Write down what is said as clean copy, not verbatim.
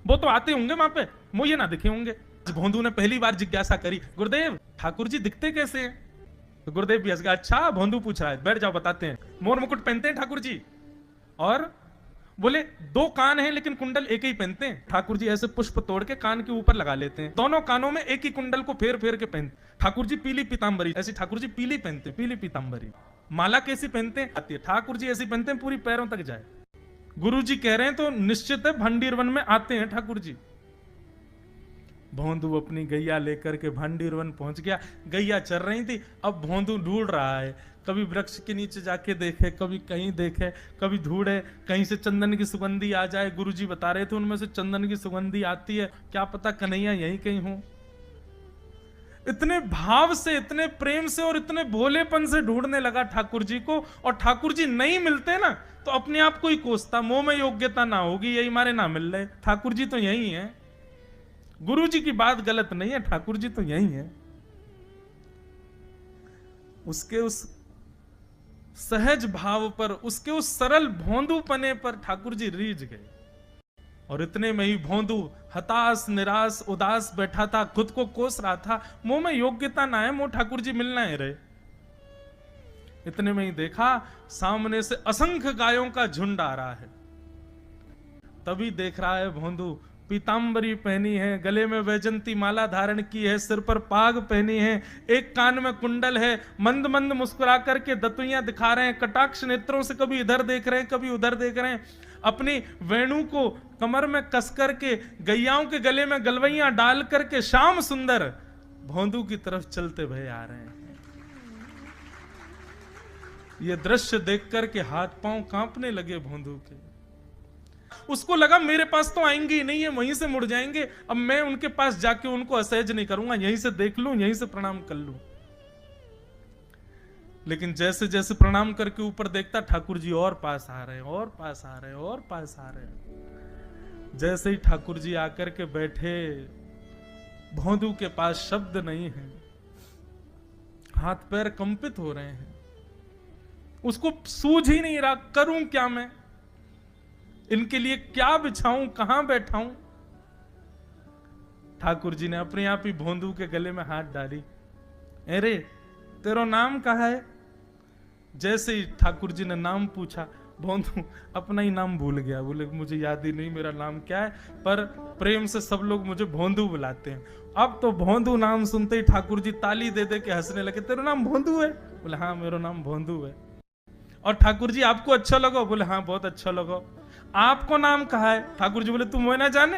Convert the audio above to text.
वो तो आते होंगे वहां पे, मुझे ना दिखे होंगे। भोंदू ने पहली बार जिज्ञासा करी, गुरुदेव ठाकुर जी दिखते कैसे हैं? तो गुरुदेव भी हंस गए, अच्छा भोंदू पूछ रहा है, बैठ जाओ बताते हैं। मोर मुकुट पहनते हैं ठाकुर जी, और बोले 2 कान हैं लेकिन कुंडल एक ही पहनते हैं। ठाकुर जी ऐसे पुष्प तोड़ के कान के ऊपर लगा लेते हैं, दोनों कानों में एक ही कुंडल को फेर फेर के पहनते। ठाकुर जी पीली पीतांबरी, ऐसी ठाकुर जी पीली पहनते, पीली पीतांबरी। माला कैसी पहनते हैं? आती है। ठाकुर जी ऐसी पहनते हैं पूरी पैरों तक जाए। गुरु जी कह रहे हैं तो निश्चित है भंडीर वन में आते हैं ठाकुर जी। भोंदू अपनी गैया लेकर के भंडीर वन पहुंच गया। गैया चर रही थी, अब भोंदू ढूंढ रहा है, कभी वृक्ष के नीचे जाके देखे, कभी कहीं देखे, कभी ढूंढे कहीं से चंदन की सुगंधी आ जाए। गुरुजी बता रहे थे उनमें से चंदन की सुगंधी आती है, क्या पता कन्हैया यहीं कहीं हो। इतने भाव से, इतने प्रेम से और इतने भोलेपन से ढूंढने लगा ठाकुर जी को, और ठाकुर जी नहीं मिलते ना तो अपने आप को ही कोसता, मुंह में योग्यता ना होगी, यही मारे ना मिल रहे, ठाकुर जी तो यही है। गुरु जी की बात गलत नहीं है, ठाकुर जी तो यही है। उसके उस सहज भाव पर, उसके उस सरल भोंदू पने पर ठाकुर जी रीझ गए। और इतने में ही भोंदू हताश निराश उदास बैठा था, खुद को कोस रहा था, मुंह में योग्यता ना है, मुंह ठाकुर जी मिलना है रहे। इतने में ही देखा सामने से असंख्य गायों का झुंड आ रहा है। तभी देख रहा है भोंदू पीतांबरी पहनी है, गले में वैजंती माला धारण की है, सिर पर पाग पहनी है, एक कान में कुंडल है, मंद मंद मुस्कुरा करके दतुइयां दिखा रहे हैं, कटाक्ष नेत्रों से कभी इधर देख रहे हैं कभी उधर देख रहे हैं, अपनी वेणु को कमर में कस करके गैयाओं के गले में गलवैयां डाल करके श्याम सुंदर भोंदू की तरफ चलते भय आ रहे हैं। ये दृश्य देख करके हाथ पांव कांपने लगे भोंदू के। उसको लगा मेरे पास तो आएंगे ही नहीं है, वहीं से मुड़ जाएंगे, अब मैं उनके पास जाके उनको असहज नहीं करूंगा, यहीं से देख लूं, यहीं से प्रणाम कर लूं। लेकिन जैसे जैसे प्रणाम करके ऊपर देखता ठाकुर जी और पास आ रहे हैं, और पास आ रहे हैं, और पास आ रहे हैं। जैसे ही ठाकुर जी आकर के बैठे, भोंदू के पास शब्द नहीं है, हाथ पैर कंपित हो रहे हैं, उसको सूझ ही नहीं रहा करूं क्या मैं, इनके लिए क्या बिछाऊं, कहां बैठाऊं। ठाकुर जी ने अपने आप ही भोंदू के गले में हाथ डाली, अरे तेरा नाम कहा है? जैसे ही ठाकुर जी ने नाम पूछा, भोंदू अपना ही नाम भूल गया, बोले मुझे याद ही नहीं मेरा नाम क्या है, पर प्रेम से सब लोग मुझे भोंदू बुलाते हैं। अब तो भोंदू नाम सुनते ही ठाकुर जी ताली दे दे के हंसने लगे, तेरा नाम भोंदू है? बोले हाँ मेरा नाम भोंदू है। और ठाकुर जी आपको अच्छा लगा? बोले हाँ बहुत अच्छा लगा। आपको नाम कहा है? ठाकुर जी बोले तुम वो ना जाने।